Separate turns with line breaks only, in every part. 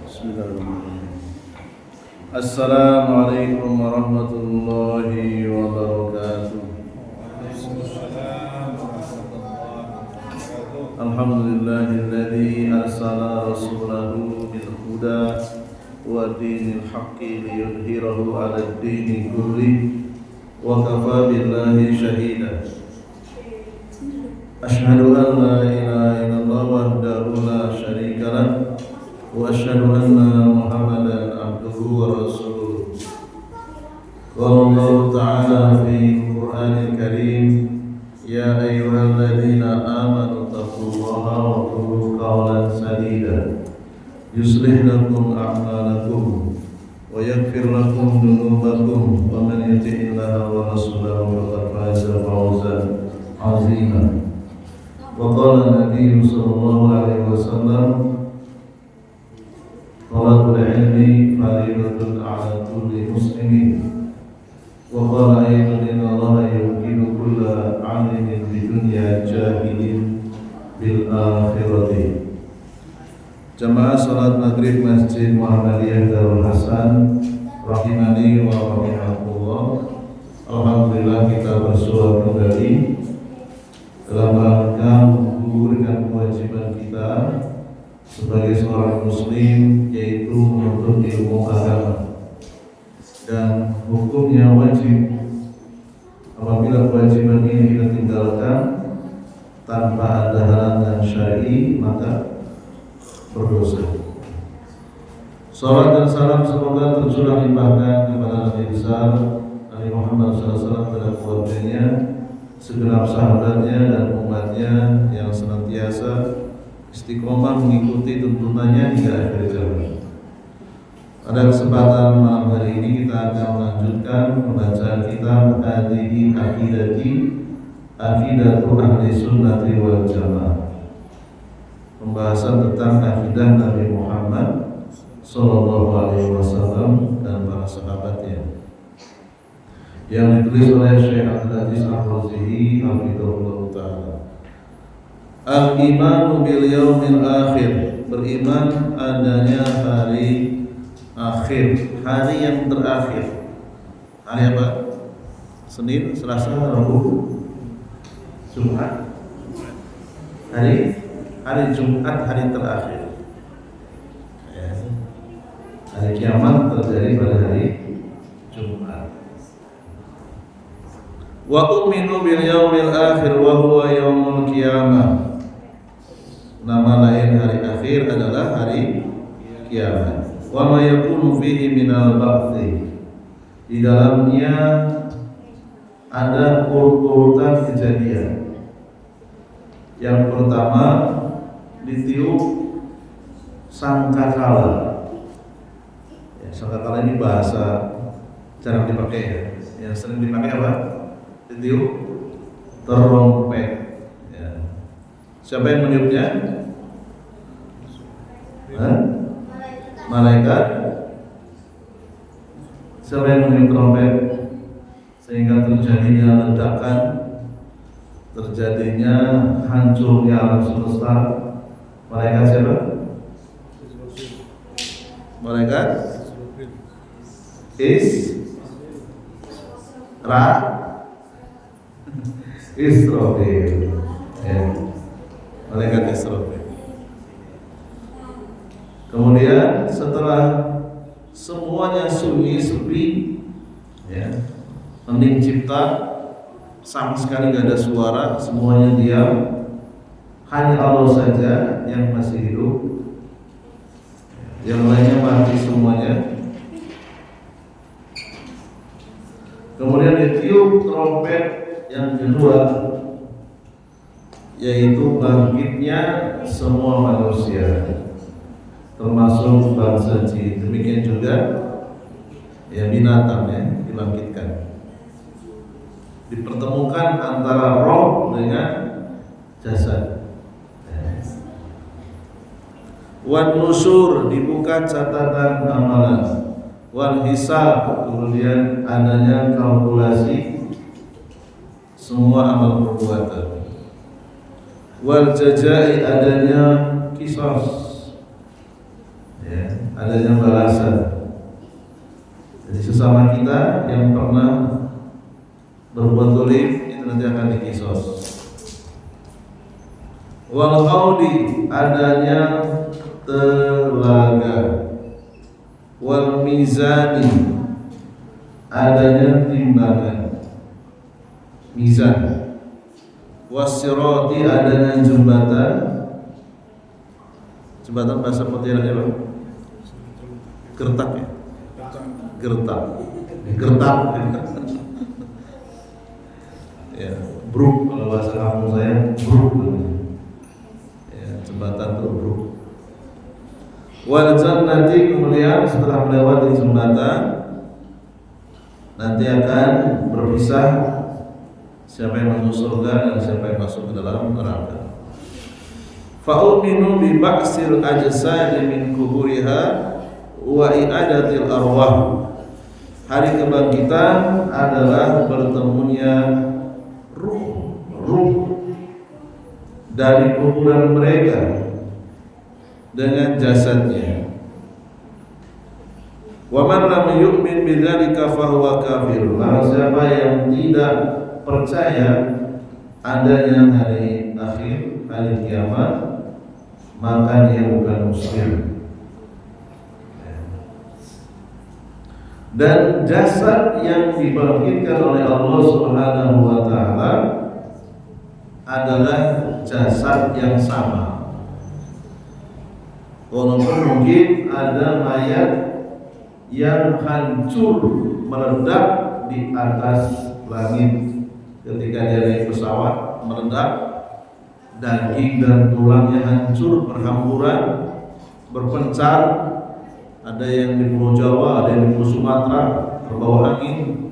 Bismillahirrahmanirrahim. Assalamualaikum warahmatullahi wabarakatuh. Alhamdulillahilladzi arsala rasulahu bil huda wa dinil haqqi liyudhhirahu 'alad dini kulli wa kafa billahi shahida. Asyhadu an la ilaha illallah wahdahu la syarika lah wa asyhadu anna Muhammadan abduhu wa rasuluh. Qala Allah ta'ala fi Qur'anil Karim, ya ayyuhalladzina amanu taqullaha wa qulu qawlan sadida yuslih lakum a'malakum wa yaghfir lakum dhunubakum wa man yuti'illaha wa rasulahu faqad faza fawzan 'azima. Wa qala Nabi sallallahu alaihi wasallam, talabul ilmi fariidatun 'ala kulli muslimin. Wa qala aydan inna Allaha yuqimu kulla 'alimin bi dunya jahilin bil akhirati. Jamaah salat maghrib Masjid Muhammadiyah Darul Hasan rahimani wa rahimakumullah. Alhamdulillah kita bersua kembali dalam rangka menggugurkan kewajiban kita sebagai seorang muslim, yaitu menuntut ilmu agama. Dan hukumnya wajib. Apabila kewajiban ini kita tinggalkan tanpa ada halangan syar'i, maka berdosa. Salat dan salam semoga tercurah limpahkan kepada Nabi besar Nabi Muhammad SAW pada keluarganya, segenap sahabatnya dan umatnya yang senantiasa istiqomah mengikuti tuntunannya hingga akhir zaman. Pada kesempatan malam hari ini kita akan melanjutkan pembacaan kitab Hadhihi Aqidati, Aqidatu Ahli Sunnati wal Jamaah. Pembahasan tentang akidah Nabi Muhammad sallallahu alaihi wasallam dan para sahabatnya, yang ditulis oleh Syekh Abdul Aziz Al-Razihi hafizahullah ta'ala. Al-imanu bil yaumil akhir, beriman adanya hari akhir, hari yang terakhir. Hari apa? Senin, Selasa, Rabu, Jumat. Hari Jumat, hari terakhir. Hari kiamat terjadi pada hari Jumat. Wa u'minu bil yaumil akhir wa huwa yaumul qiyamah. Nama lain hari akhir adalah hari kiamat. Wa ma yakunu fihi minal ba'thi. Di dalamnya ada urutan kejadian. Yang pertama, ditiup sangkakala. Ya, sangkakala ini bahasa jarang dipakai ya. Yang sering dipakai apa? Ditiup trompet. Ya. Siapa yang meniupnya? Malaikat. Siapa yang meniup trompet sehingga terjadinya ledakan, terjadinya hancurnya alam semesta? Malaikat siapa? Malaikat Israfil. Ya. Malaikat Israfil. Kemudian setelah semuanya sunyi sepi, ya, hening cipta, sama sekali gak ada suara, semuanya diam, hanya Allah saja yang masih hidup, yang lainnya mati semuanya. Kemudian ditiup trompet yang kedua, yaitu bangkitnya semua manusia, termasuk bangsa jin. Demikian juga ya binatang ya dibangkitkan. Dipertemukan antara roh dengan jasad. Wan nusur, dibuka catatan amalan. Wan hisab, kemudian adanya kalkulasi semua amal perbuatan. Wal jazai, adanya kisos, ya, adanya balasan. Jadi sesama kita yang pernah berbuat zalim itu nanti akan dikisos. Wal qaudi, adanya telaga. Wal mizani, adanya timbangan, mizan. Wasirati, adanya jembatan. Jembatan bahasa Pontianak apa? Gertak ya? Gertak. Gertak. Ya, bruk kalau bahasa kampung saya, bruk. Ya, jembatan itu bruk. Wal jannati, kemudian setelah melewati jembatan nanti akan berpisah siapa yang masuk surga dan siapa yang masuk ke dalam neraka. Fa'uminu bi ba'sil ajsadi min kuburiha wa i'adatil arwah. Hari kebangkitan adalah bertemunya ruh dari kuburan mereka dengan jasadnya. Wa man lam yu'min bidzalika fahuwa kafir. Barang siapa yang tidak percaya adanya hari akhir, hari kiamat, maka dia bukan muslim. Dan jasad yang dibangkitkan oleh Allah Subhanahu wa taala adalah jasad yang sama. Walaupun mungkin ada mayat yang hancur meledak di atas langit ketika dia naik pesawat, meledak, daging dan tulangnya hancur berhamburan, berpencar. Ada yang di Pulau Jawa, ada yang di Pulau Sumatera, terbawa angin,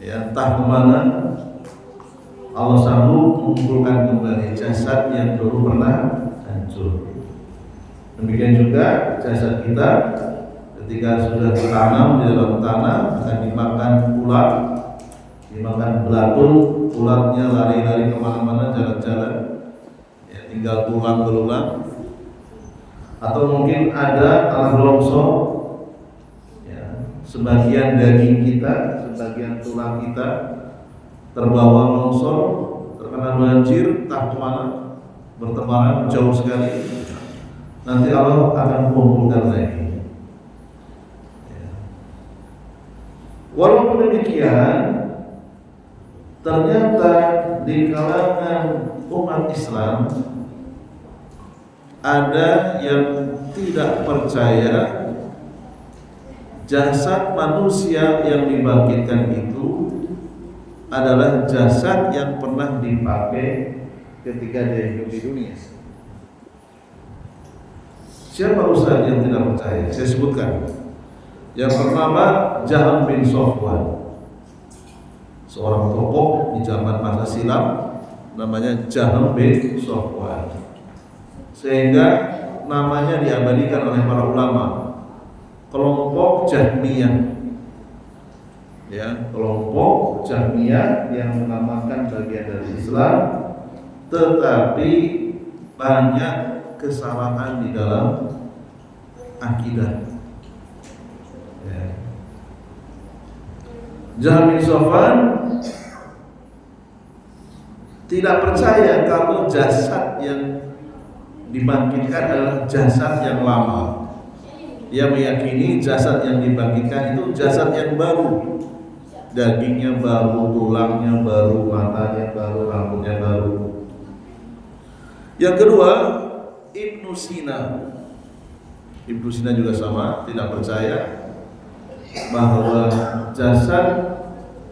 ya entah kemana. Allah sanggup mengumpulkan kembali jasad yang dulu pernah hancur. Demikian juga jasad kita ketika sudah ditanam di dalam tanah akan dimakan ulat, dimakan belatung, ulatnya lari-lari kemana-mana, jalan-jalan, ya, tinggal tulang belulang. Atau mungkin ada tanah longsor, ya, sebagian daging kita, sebagian tulang kita terbawa longsor, terkena banjir, tak kemana, bertebaran jauh sekali. Nanti Allah akan mengumpulkan lagi. Ya. Walaupun demikian, ternyata di kalangan umat Islam ada yang tidak percaya jasad manusia yang dibangkitkan itu adalah jasad yang pernah dipakai ketika dia hidup di dunia. Siapa ustaz yang tidak percaya? Saya sebutkan. Yang pertama, Jaham bin Safwan, seorang tokoh di zaman masa silam, namanya Jaham bin Safwan. Sehingga namanya diabadikan oleh para ulama, kelompok Jahmiyah. Ya, kelompok Jahmiyah yang menamakan bagian dari Islam, tetapi banyak kesalahan di dalam akidah. Ya. Jaham bin Safwan tidak percaya kalau jasad yang dibangkitkan adalah jasad yang lama. Ia meyakini jasad yang dibangkitkan itu jasad yang baru, dagingnya baru, tulangnya baru, matanya baru, rambutnya baru. Yang kedua, Ibnu Sina. Ibnu Sina juga sama, tidak percaya bahwa jasad.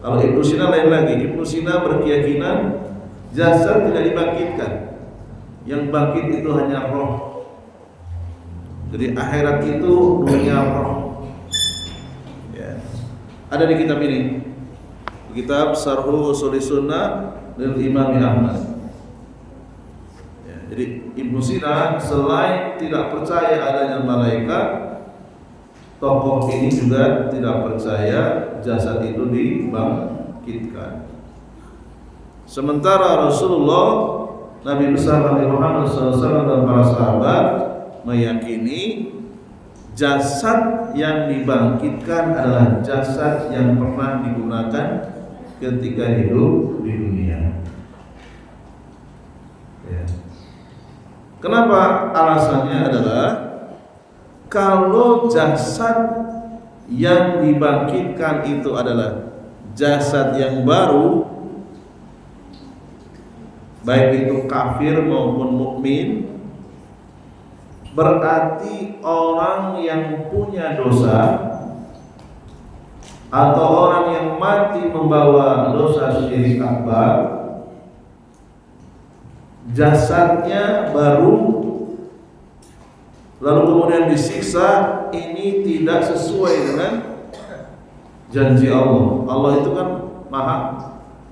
Kalau Ibnu Sina lain lagi. Ibnu Sina berkeyakinan jasad tidak dibangkitkan. Yang bangkit itu hanya roh. Jadi akhirat itu dunia roh. Ya. Ada di kitab ini, kitab Syarh Ushul Sunnah dari Imam Ahmad. Ya, jadi Ibnu Sina selain tidak percaya adanya malaikat, tokoh ini juga tidak percaya jasad itu dibangkitkan. Sementara Rasulullah, Nabi besar Nabi Muhammad SAW dan para sahabat meyakini jasad yang dibangkitkan adalah jasad yang pernah digunakan ketika hidup di dunia. Ya. Kenapa? Alasannya adalah kalau jasad yang dibangkitkan itu adalah jasad yang baru, baik itu kafir maupun mukmin, berarti orang yang punya dosa atau orang yang mati membawa dosa syirik akbar, jasadnya baru lalu kemudian disiksa, ini tidak sesuai dengan janji Allah. Allah itu kan maha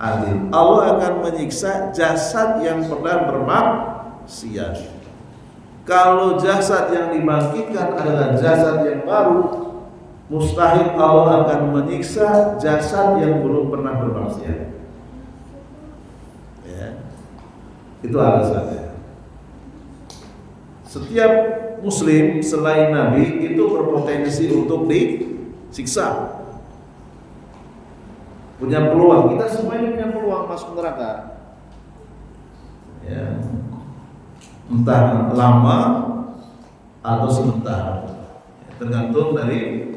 adil. Allah akan menyiksa jasad yang pernah bermaksiat. Kalau jasad yang dibangkitkan adalah jasad yang baru, mustahil Allah akan menyiksa jasad yang belum pernah bermaksiat. Ya. Itu alasannya. Setiap muslim selain Nabi itu berpotensi untuk disiksa. Punya peluang, kita semuanya punya peluang masuk neraka. Ya. Entah lama atau sebentar, tergantung dari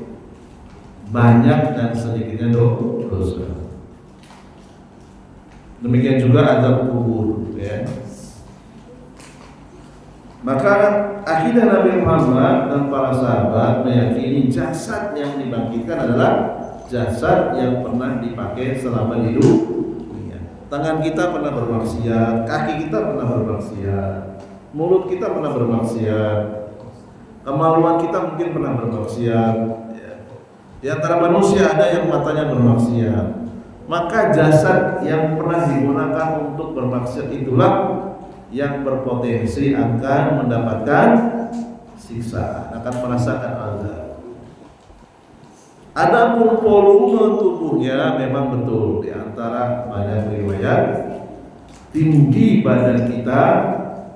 banyak dan sedikitnya dosa. Demikian juga azab kubur, ya. Maka akidah Nabi Muhammad dan para sahabat meyakini jasad yang dibangkitkan adalah jasad yang pernah dipakai selama hidup. Tangan kita pernah bermaksiat, kaki kita pernah bermaksiat, mulut kita pernah bermaksiat, kemaluan kita mungkin pernah bermaksiat. Di antara manusia ada yang matanya bermaksiat. Maka jasad yang pernah digunakan untuk bermaksiat itulah yang berpotensi akan mendapatkan siksaan, akan merasakan azab. Adapun volume tubuhnya memang betul, di antara banyak riwayat tinggi badan kita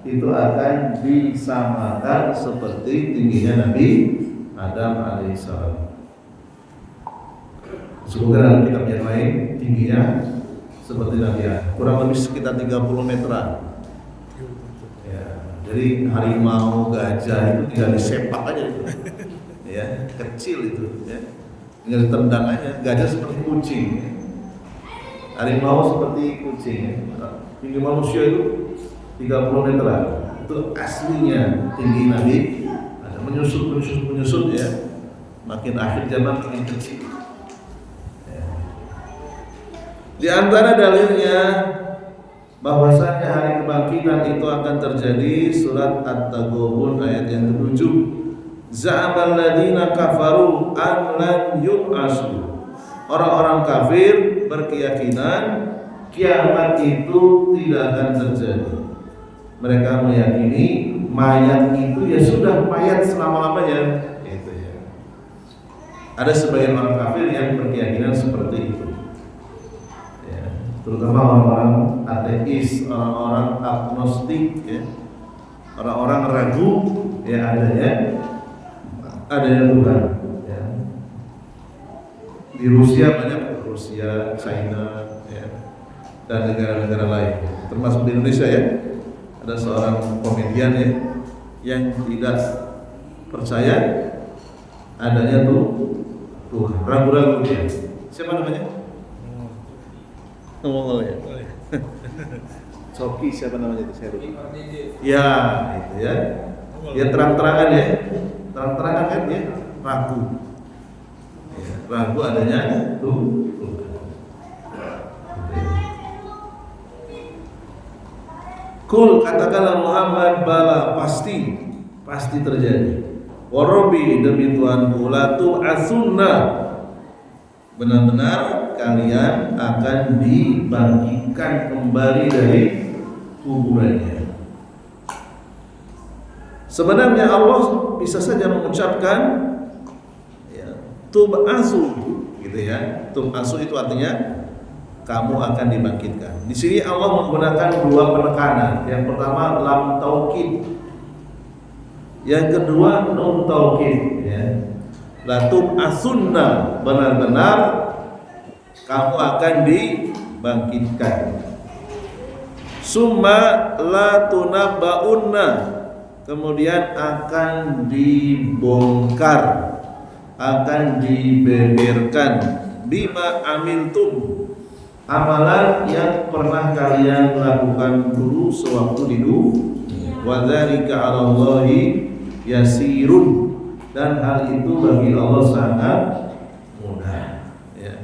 itu akan disamakan seperti tingginya Nabi Adam alaihissalam. Semoga dalam kitab yang lain tingginya seperti Nabi Adam, kurang lebih sekitar 30 meteran. Jadi harimau, gajah itu tinggal disepak aja itu, ya, kecil itu, ya, tinggal ditendang aja. Gajah seperti kucing, ya. Harimau seperti kucing, ya. Tinggi manusia itu 30 meter, itu aslinya tinggi Nabi. Ada menyusut ya, makin akhir zaman makin kecil. Ya. Di antara dalilnya bahwasanya hari kebangkitan itu akan terjadi, surat At-Taghabun ayat yang ke-7. Za'amal ladina kafaru an lan yub'asu. Orang-orang kafir berkeyakinan kiamat itu tidak akan terjadi. Mereka meyakini mayat itu ya sudah mayat selama-lamanya. Itu ya. Ada sebagian orang kafir yang berkeyakinan seperti itu. Terutama orang-orang ateis, orang-orang agnostik, ya, orang-orang ragu ya adanya Tuhan. Ya. Di Rusia banyak, Rusia, China, ya, dan negara-negara lain, termasuk di Indonesia ya. Ada seorang komedian ya yang tidak percaya adanya Tuhan, ragu-ragu dia. Siapa namanya? Ngomong ya. Coki siapa namanya itu, saya lupa. Ya, itu ya. Dia terang-terangan ya. Terang-terangan kan dia ragu. Ya, ragu adanya Tuhan. Kul, katakanlah Muhammad, bala pasti terjadi. Warabi, demi Tuhanku, la tu'atsunna, benar-benar kalian akan dibangkitkan kembali dari kuburannya. Sebenarnya Allah bisa saja mengucapkan ya, tub'asu gitu ya. Tub'asu itu artinya kamu akan dibangkitkan. Di sini Allah menggunakan dua penekanan. Yang pertama lam taukid. Yang kedua nun taukid ya. La tub'atsunna, benar-benar kamu akan dibangkitkan. Summa la tunabba'unna, kemudian akan dibongkar, akan dibeberkan bima amiltum, amalan yang pernah kalian lakukan dulu sewaktu hidup. Wa dzalika 'ala Allahi yasirun, dan hal itu bagi Allah sangat mudah ya.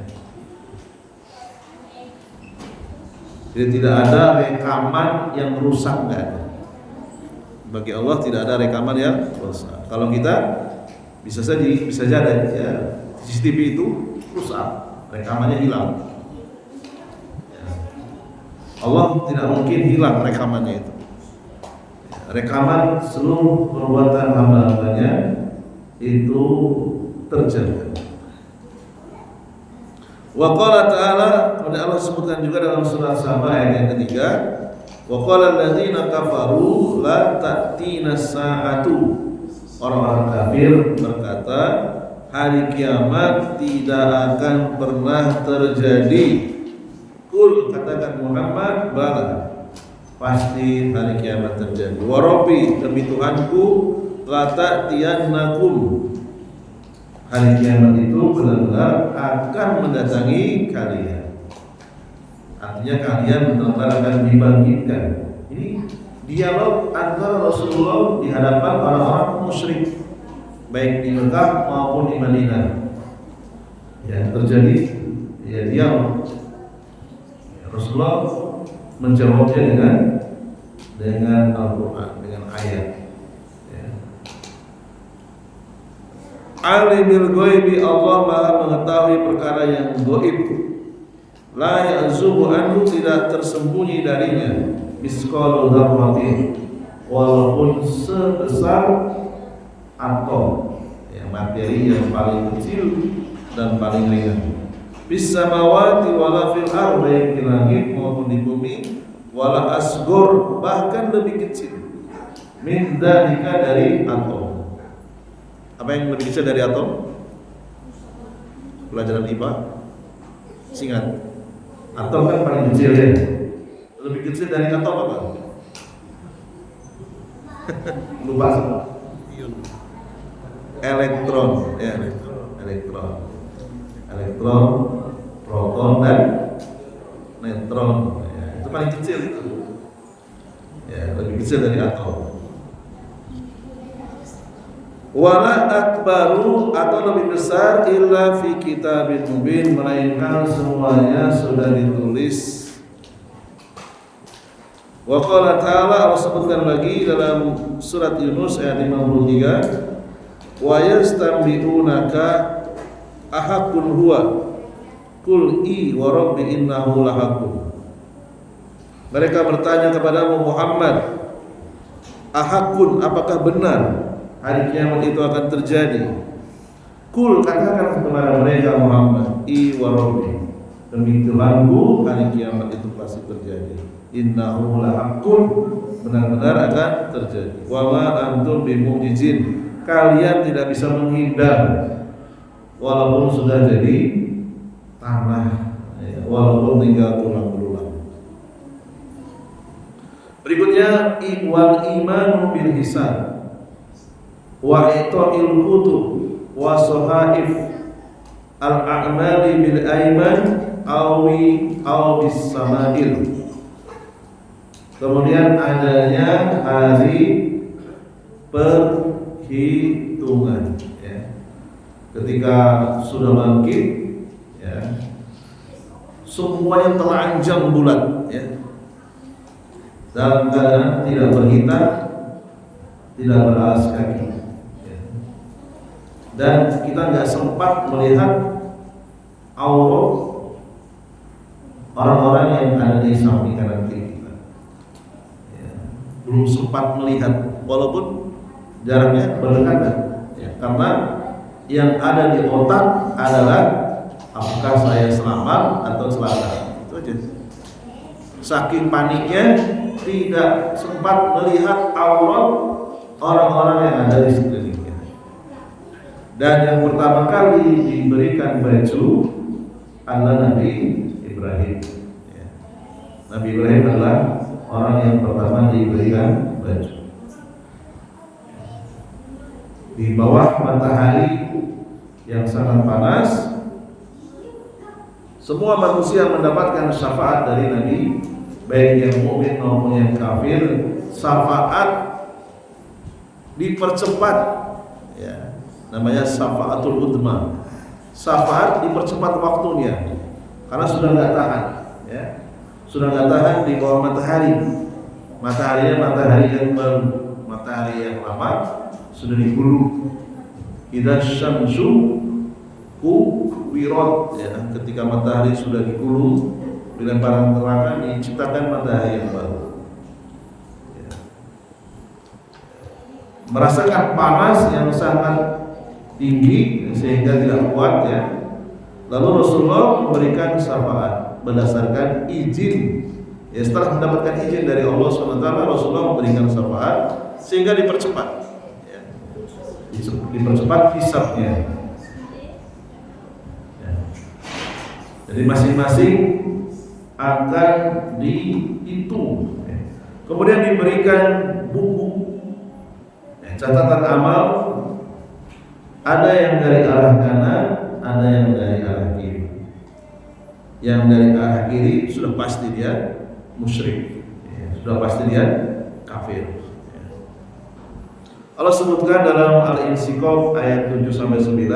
Jadi tidak ada rekaman yang rusak, enggak ada. Bagi Allah tidak ada rekaman yang rusak. Kalau kita bisa jadi ya, CCTV itu rusak, rekamannya hilang. Ya. Allah tidak mungkin hilang rekamannya itu. Rekaman seluruh perbuatan hamba-hambanya itu terjaga. Wa qala ta'ala, kemudian Allah sebutkan juga dalam surah Saba ayat yang ketiga, wa qala alladziina kafaru la ta'tina sa'atu, orang-orang kafir berkata hari kiamat tidak akan pernah terjadi. Qul, katakan Muhammad, bala, pasti hari kiamat terjadi. Wa rabbi, demi Tuhanku, la ta'tiyannakum, hari kiamat itu benar-benar akan mendatangi kalian. Artinya kalian benar-benar akan dibangkitkan. Ini dialog antara Rasulullah di hadapan orang-orang musyrik, baik di Mekah maupun di Madinah. Ya, terjadi ya dialog. Rasulullah menjawabnya dengan Al-Quran, dengan ayat. Alimul ghaibi, Allah Maha mengetahui perkara yang gaib. La ya'zubu anhu, tidak tersembunyi darinya misqalu dzarratin, walaupun sebesar atom ya, materi yang paling kecil dan paling ringan. Bis samawati wala fil ardi, baik di langit maupun di bumi, wala asghar, bahkan lebih kecil min dzalika, dari atom. Apa yang lebih kecil dari atom? Pelajaran IPA singkat. Atom kan paling kecil ya. Lebih kecil dari atom apa? Lupa semua. Elektron ya. Elektron, proton dan neutron ya. Itu paling kecil itu. Ya, lebih kecil dari atom. Wala akbaru, atau lebih besar, illa fi kitabin mubin, melainkan semuanya sudah ditulis. Wa qala ta'ala, Allah sebutkan lagi dalam surat Yunus ayat 53, wa yastambi'unaka ahaqqun huwa qul i wa rabbi innahu lahaqqun. Mereka bertanya kepadamu Muhammad, ahaqqun, apakah benar hari kiamat itu akan terjadi? Kul, katakan kepada mereka Muhammad, i wa rabbi, demi Tuhanku hari kiamat itu pasti terjadi. Innahu lahaqqun, benar-benar akan terjadi. Wa ma antum bimu'jizin, kalian tidak bisa menghindar walaupun sudah jadi tanah ya, walaupun tinggal tulang-tulang. Berikutnya wal imanu bil hisab wa ita'il kutub wa sahaif al-a'mali bil aiman aw bis sama'il. Kemudian adanya hari perhitungan ya. Ketika sudah bangkit ya, semua yang telanjang bulat ya, dalam keadaan tidak berhitam, tidak beralas kaki. Dan kita nggak sempat melihat aurat orang-orang yang ada di samping kanan kiri kita ya, belum sempat melihat, walaupun jaraknya berdekatan ya, karena yang ada di otak adalah apakah saya selamat atau celaka, itu aja. Saking paniknya tidak sempat melihat aurat orang-orang yang ada di sekelilingnya. Dan yang pertama kali diberikan baju adalah Nabi Ibrahim. Ya. Nabi Ibrahim adalah orang yang pertama diberikan baju. Di bawah matahari yang sangat panas, semua manusia mendapatkan syafaat dari Nabi, baik yang mukmin maupun yang kafir. Syafaat dipercepat, ya, namanya syafaatul udma. Syafaat dipercepat waktunya karena sudah nggak tahan, ya, sudah nggak tahan di bawah matahari. Mataharinya matahari yang baru, matahari yang lama sudah digulung. Idza syamsu kuwirat, ya, ketika matahari sudah digulung dengan barang terang, diciptakan matahari yang baru. Ya. Merasakan panas yang sangat tinggi sehingga tidak kuat, ya. Lalu Rasulullah memberikan syafaat berdasarkan izin. Ya, setelah mendapatkan izin dari Allah SWT, Rasulullah memberikan syafaat sehingga dipercepat, ya. Dipercepat hisabnya. Ya. Jadi masing-masing akan dihitung. Ya. Kemudian diberikan buku, ya, catatan amal. Ada yang dari arah kanan, ada yang dari arah kiri. Yang dari arah kiri sudah pasti dia musyrik, ya, sudah pasti dia kafir. Ya. Allah sebutkan dalam Al-Insyikok ayat 7-9,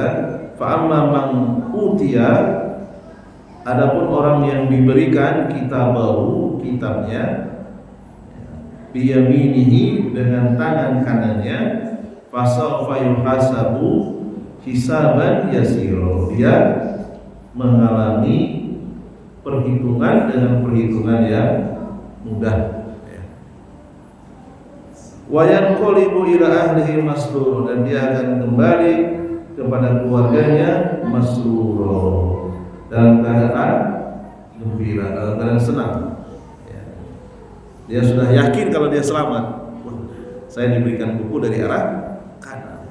fa'amma man utiya, adapun orang yang diberikan kitabahu, kitabnya, biyaminihi, dengan tangan kanannya, fasawfa yuhasabu hisaban yasiro, dia mengalami perhitungan dengan perhitungan yang mudah. Wa yanqalibu ila ahlihi masrur, dan dia akan kembali kepada keluarganya masrur, dalam keadaan gembira, dalam keadaan senang. Dia sudah yakin kalau dia selamat. Wah, saya diberikan buku dari arah kanan.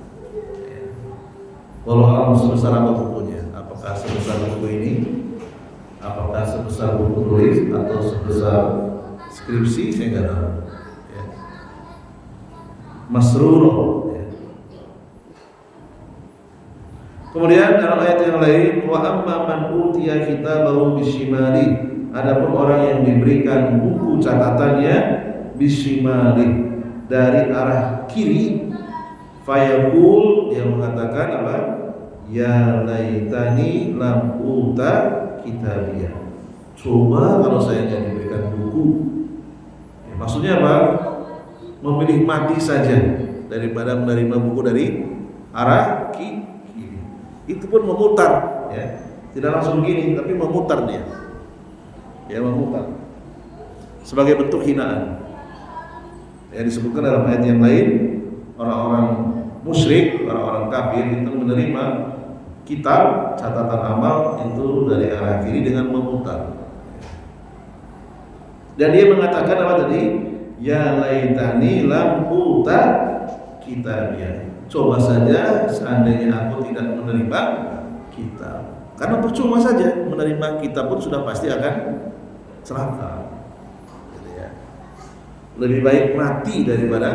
Walau alam sebesar apa bukunya, apakah sebesar buku ini, apakah sebesar buku tulis atau sebesar skripsi, saya nggak tahu. Ya. Masrur. Ya. Kemudian dalam ayat yang lain, wa amma man utiya kitabahu bisyimali, adapun orang yang diberikan buku catatannya bisyimali, dari arah kiri, fayaqul, dia mengatakan apa? Ya laitani lam uta kitabiyah. Coba kalau saya nggak diberikan buku. Ya, maksudnya apa? Memilih mati saja daripada menerima buku dari arah kiri. Itu pun memutar, ya. Tidak langsung gini, tapi memutar dia. Ya, memutar. Sebagai bentuk hinaan. Ya, disebutkan dalam ayat yang lain, orang-orang musyrik, orang-orang kafir itu menerima kitab catatan amal itu dari arah kiri dengan memutar. Dan dia mengatakan apa tadi? Ya laitani lam uta kitabiyah. Coba saja seandainya aku tidak menerima kitab. Karena percuma saja menerima kitab pun sudah pasti akan celaka. Gitu ya. Lebih baik mati daripada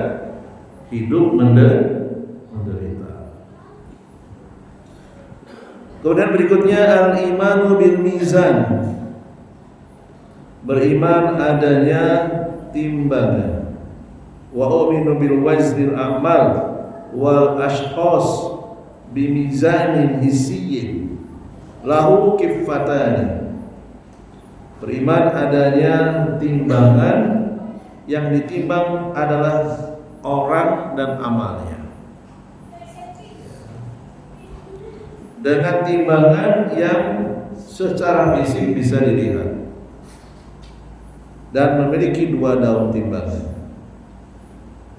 hidup menderita. Kemudian berikutnya al-imanu bil mizan, beriman adanya timbangan. Wa uminu bil wazril a'mal wal ashkhas bimizanin hissiyyin lahu kiffatani. Beriman adanya timbangan, yang ditimbang adalah orang dan amalnya, dengan timbangan yang secara fisik bisa dilihat dan memiliki dua daun timbangan.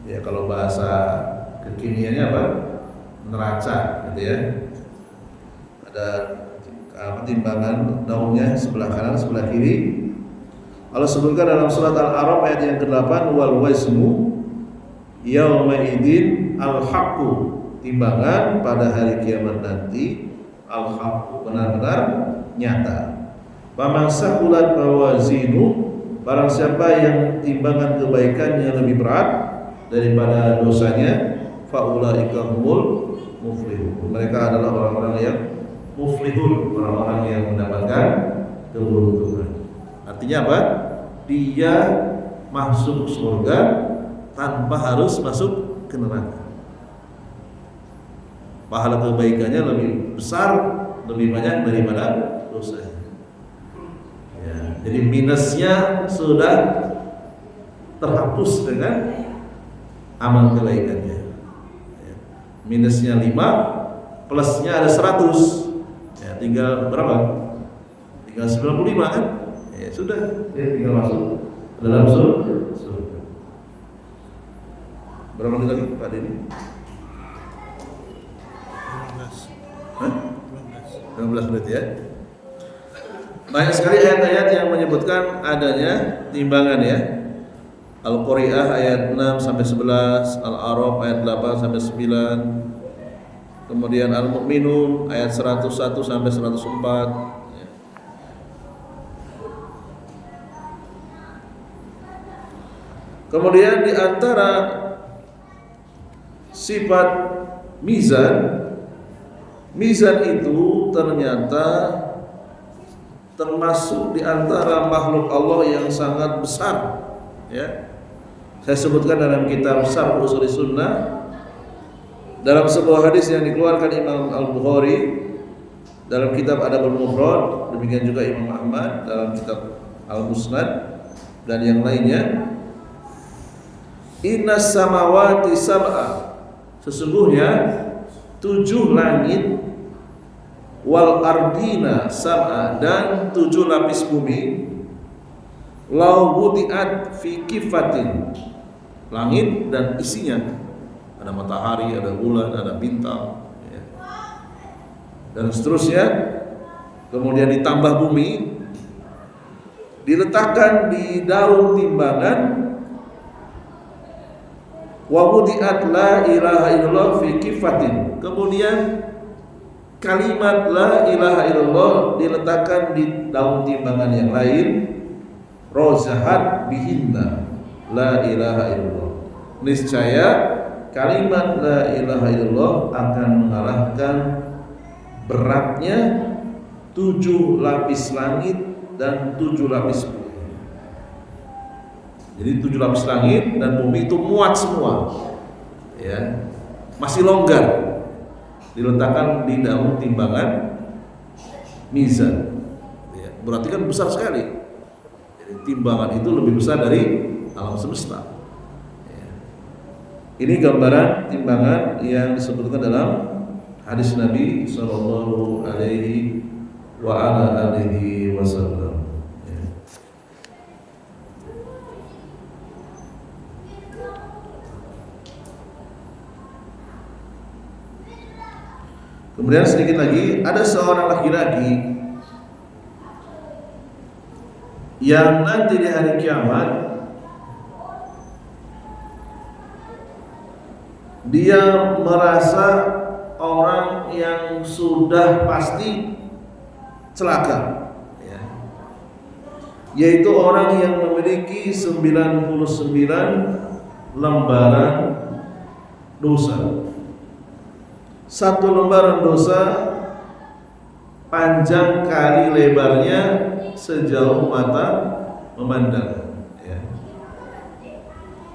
Ya, kalau bahasa kekiniannya apa? Neraca, gitu ya. Ada timbangan daunnya sebelah kanan, sebelah kiri. Allah sebutkan dalam surat Al-A'raf ayat yang ke-8, wal waznu yauma idzin al-haqqu, timbangan pada hari kiamat nanti, al-haqqu, benar-benar nyata. Faman saqulat mawazinu, barang siapa yang timbangan kebaikannya lebih berat daripada dosanya, faulaika humul muflihun, mereka adalah orang-orang yang muflihun, orang-orang yang mendapatkan keberuntungan. Artinya apa? Dia masuk surga tanpa harus masuk ke neraka. Pahala kebaikannya lebih besar, lebih banyak daripada dosanya. Ya, jadi minusnya sudah terhapus dengan amal kebaikannya. Ya, minusnya 5, plusnya ada 100. Ya, tinggal berapa? Tinggal 95 kan? Ya sudah, ya tinggal masuk ke dalam surga. Berapa menit lagi Pak Denny? 15 menit ya. Banyak sekali ayat-ayat yang menyebutkan adanya timbangan ya. Al-Qari'ah ayat 6 sampai 11, Al-A'raf ayat 8 sampai 9. Kemudian Al-Mu'minun ayat 101 sampai 104 ya. Kemudian di antara sifat mizan itu ternyata termasuk di antara makhluk Allah yang sangat besar ya. Saya sebutkan dalam kitab Syarh Ushul Sunnah, dalam sebuah hadis yang dikeluarkan Imam Al-Bukhari dalam kitab Adabul Mufrad, demikian juga Imam Ahmad dalam kitab Al-Musnad dan yang lainnya. Innas samawati sab'a, sesungguhnya 7 langit, wal ardina sab'a, dan 7 lapis bumi, lau wudi'at fi kifatin, langit dan isinya, ada matahari, ada bulan, ada bintang ya, dan seterusnya. Kemudian ditambah bumi, diletakkan di daun timbangan, wa wudi'at la ilaha illallah fi kifatin, kemudian kalimat la ilaha illallah diletakkan di daun timbangan yang lain, rozahat bihinna la ilaha illallah, niscaya kalimat la ilaha illallah akan mengalahkan beratnya 7 lapis langit dan 7 lapis bumi. Jadi 7 lapis langit dan bumi itu muat semua ya, masih longgar, diletakkan di daun timbangan mizan ya, berarti kan besar sekali. Jadi timbangan itu lebih besar dari alam semesta ya. Ini gambaran timbangan yang disebutkan dalam hadis Nabi sallallahu alaihi wa ala alihi wasallam. Kemudian sedikit lagi, ada seorang laki-laki yang nanti di hari kiamat dia merasa orang yang sudah pasti celaka ya, yaitu orang yang memiliki 99 lembaran dosa. Satu lembaran dosa panjang kali lebarnya sejauh mata memandang ya.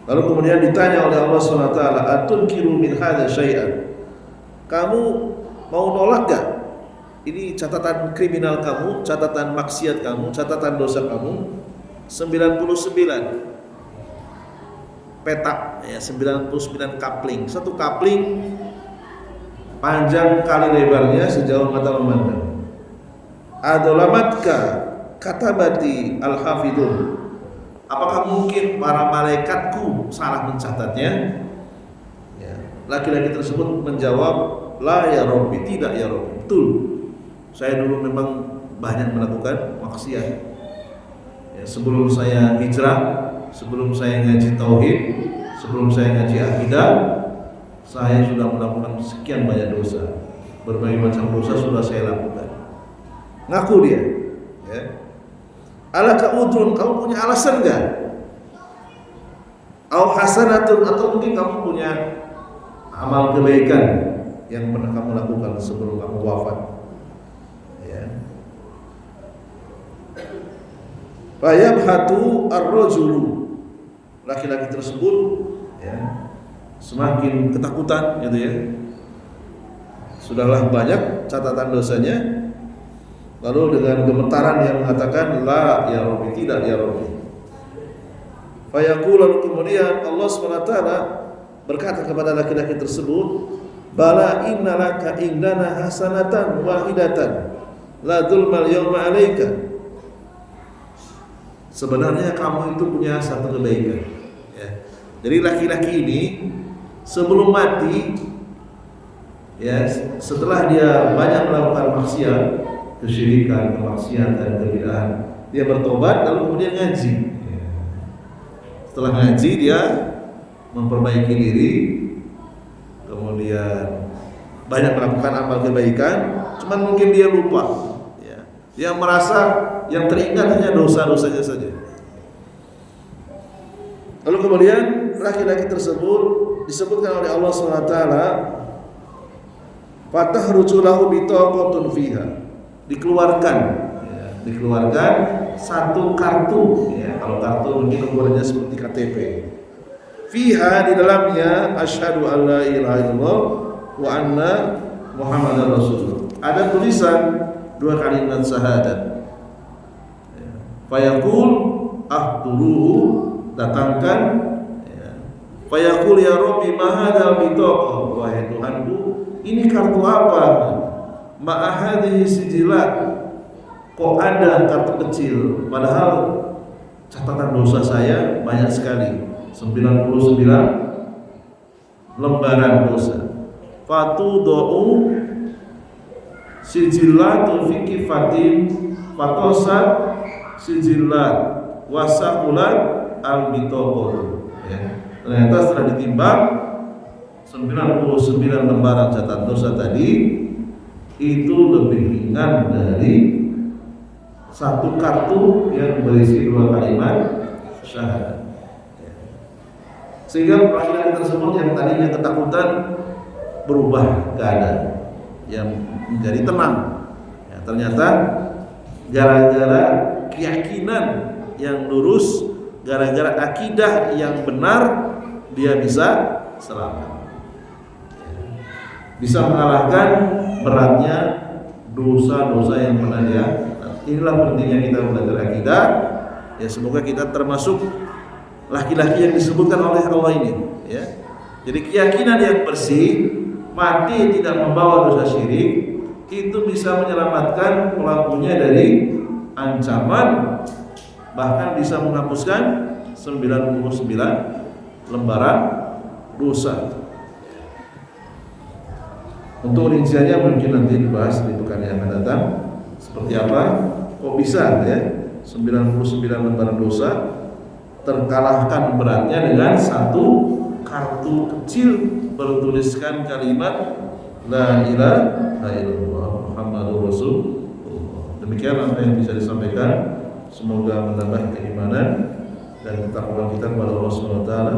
Lalu kemudian ditanya oleh Allah SWT, atunkiru min hadza syai'an, kamu mau nolak gak? Ini catatan kriminal kamu, catatan maksiat kamu, catatan dosa kamu 99 petak ya, 99 kapling. Satu kapling panjang kali lebarnya sejauh mata memandang. Adolamatka katabati al-hafidun, apakah mungkin para malaikatku salah mencatatnya? Ya. Laki-laki tersebut menjawab, la ya Rabbi, tidak ya Rabbi, betul, saya dulu memang banyak melakukan maksiat ya, sebelum saya hijrah, sebelum saya ngaji tauhid, sebelum saya ngaji akidah, saya sudah melakukan sekian banyak dosa. Berbagai macam dosa sudah saya lakukan. Ngaku dia. Ya. Alaka udrun, kamu punya alasan enggak? Au hasanatun, atau mungkin kamu punya amal kebaikan yang pernah kamu lakukan sebelum kamu wafat. Ya. Fayabhatu ar-rajulu, laki-laki tersebut ya, semakin ketakutan gitu ya. Sudahlah banyak catatan dosanya, lalu dengan gemetaran dia mengatakan la ya Rabbi, tidak ya Rabbi. Fayaqul, lalu kemudian Allah SWT berkata kepada laki-laki tersebut, bala innalaka indana hasanatan wahidatan la dzulmal yawma 'alaika. Sebenarnya kamu itu punya satu kebaikan ya. Jadi laki-laki ini sebelum mati ya, setelah dia banyak melakukan maksiat, kesyirikan, kemaksiatan, kebid'ahan, dia bertobat lalu kemudian ngaji. Setelah ngaji dia memperbaiki diri, kemudian banyak melakukan amal kebaikan, cuman mungkin dia lupa ya. Dia merasa yang teringat hanya dosa-dosanya saja. Lalu kemudian laki-laki tersebut disebutkan oleh Allah SWT, fatahruju lahu bitaqatun fiha, dikeluarkan ya, dikeluarkan satu kartu ya. Kalau kartu mungkin ukurannya seperti KTP. Fiha, di dalamnya asyhadu an la ilaha illallah wa anna muhammadar rasulullah. Ada tulisan 2 kalimat syahadat. Ya. Fayaqul ahduruhu, datangkan ya. Fayaqul ya Rabbi ma hadzal bitaqah, wahai Tuhanku, ini kartu apa? Ma hadhihi sijilat, kok ada kartu kecil, padahal catatan dosa saya banyak sekali, 99 lembaran dosa. Fatudu sijillatu fi kifatin fatosat sijillat wasaqulat al-bitaqah ya. Ternyata setelah ditimbang 99 lembaran catatan dosa tadi itu lebih ringan dari satu kartu yang berisi 2 kalimat syahadat. Sehingga laki-laki tersebut yang tadinya ketakutan berubah keadaan yang menjadi tenang. Ya, ternyata gara-gara keyakinan yang lurus, gara-gara akidah yang benar, dia bisa selamat. Bisa mengalahkan beratnya dosa-dosa yang pernah dia. Inilah pentingnya kita belajar akidah. Ya, semoga kita termasuk laki-laki yang disebutkan oleh Allah ini ya. Jadi keyakinan yang bersih, mati tidak membawa dosa syirik, itu bisa menyelamatkan pelakunya dari ancaman, bahkan bisa menghapuskan 99 lembaran dosa. Untuk rinciannya mungkin nanti dibahas di pekan yang akan datang. Seperti apa? Kok bisa ya 99 lembaran dosa terkalahkan beratnya dengan satu kartu kecil bertuliskan kalimat la ilaha illallah Muhammadur Rasulullah. Demikian apa yang bisa disampaikan. Semoga menambah keimanan dan ketakwaan kita kepada Allah Subhanahu wa taala.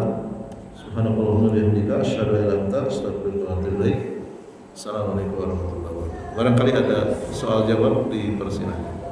Subhanallahumma wa bihamdika asyhadu an la ilaha illa anta astaghfiruka wa atubu ilaik. Assalamualaikum warahmatullahi wabarakatuh. Barangkali ada soal jawab, dipersilakan.